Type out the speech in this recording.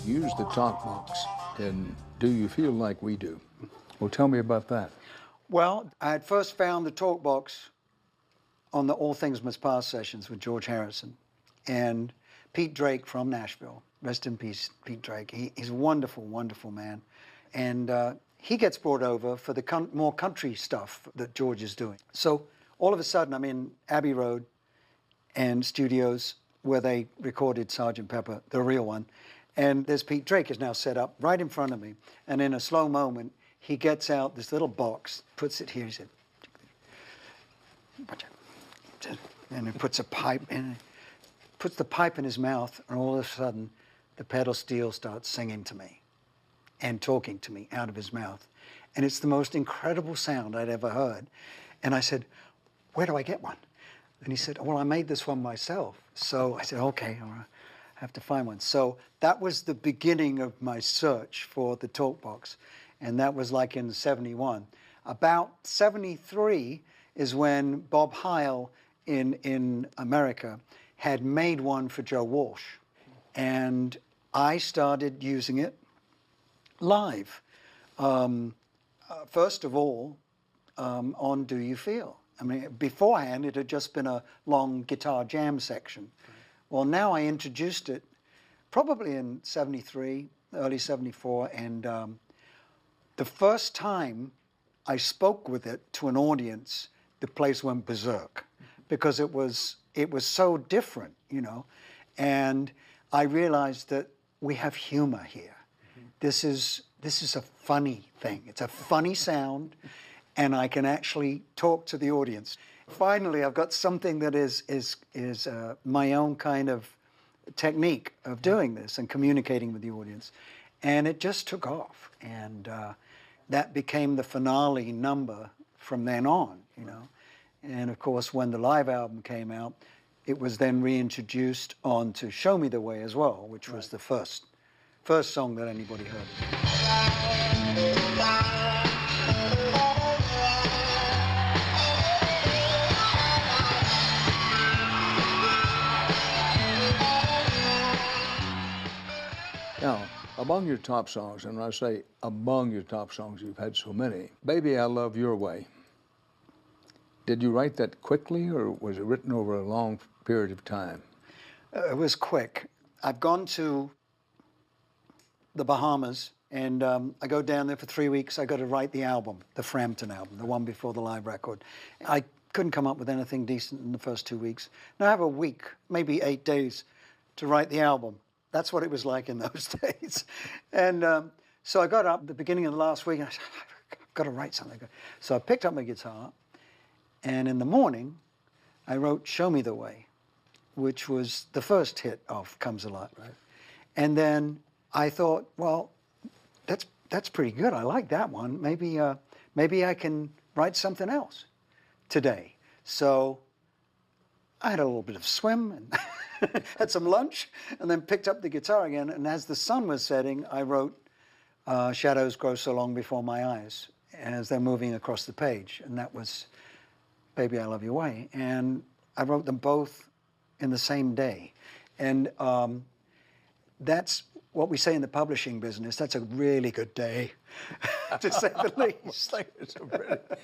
use the talk box, and do you feel like we do? Well, tell me about that. Well, I had first found the talk box on the All Things Must Pass sessions with George Harrison and Pete Drake from Nashville. Rest in peace, Pete Drake. He's a wonderful, wonderful man. And he gets brought over for the more country stuff that George is doing. So all of a sudden, I'm in Abbey Road and studios where they recorded Sgt. Pepper, the real one. And there's Pete Drake is now set up right in front of me. And in a slow moment, he gets out this little box, puts it here. He said, and he puts a pipe in, puts the pipe in his mouth, and all of a sudden, the pedal steel starts singing to me and talking to me out of his mouth. And it's the most incredible sound I'd ever heard. And I said, where do I get one? And he said, well, I made this one myself. So I said, okay, all right, I have to find one. So that was the beginning of my search for the talk box. And that was like in 71. About 73 is when Bob Heil in America had made one for Joe Walsh. And I started using it live. First of all, on Do You Feel? I mean, beforehand, it had just been a long guitar jam section. Well, now I introduced it probably in 73, early 74, and the first time I spoke with it to an audience, the place went berserk because it was so different, you know. And I realized that we have humor here. This is a funny thing. It's a funny sound, and I can actually talk to the audience. Finally, I've got something that is my own kind of technique of doing this and communicating with the audience. And it just took off. And that became the finale number from then on, you know. And of course, when the live album came out, it was then reintroduced onto Show Me the Way as well, which was the first song that anybody heard. Now, among your top songs, and when I say among your top songs, you've had so many, Baby, I Love Your Way. Did you write that quickly, or was it written over a long period of time? It was quick. I've gone to the Bahamas, and I go down there for 3 weeks. I got to write the album, the Frampton album, the one before the live record. I couldn't come up with anything decent in the first 2 weeks. Now I have a week, maybe 8 days, to write the album. That's what it was like in those days. And so I got up at the beginning of the last week, and I said, I've got to write something. So I picked up my guitar, and in the morning, I wrote Show Me the Way, which was the first hit of Comes Alive. Right. And then I thought, well, that's pretty good. I like that one. Maybe I can write something else today. So I had a little bit of swim and had some lunch, and then picked up the guitar again. And as the sun was setting, I wrote Shadows Grow So Long Before My Eyes as they're moving across the page. And that was Baby, I Love Your Way. And I wrote them both in the same day. And that's what we say in the publishing business. That's a really good day, to say the least. It's a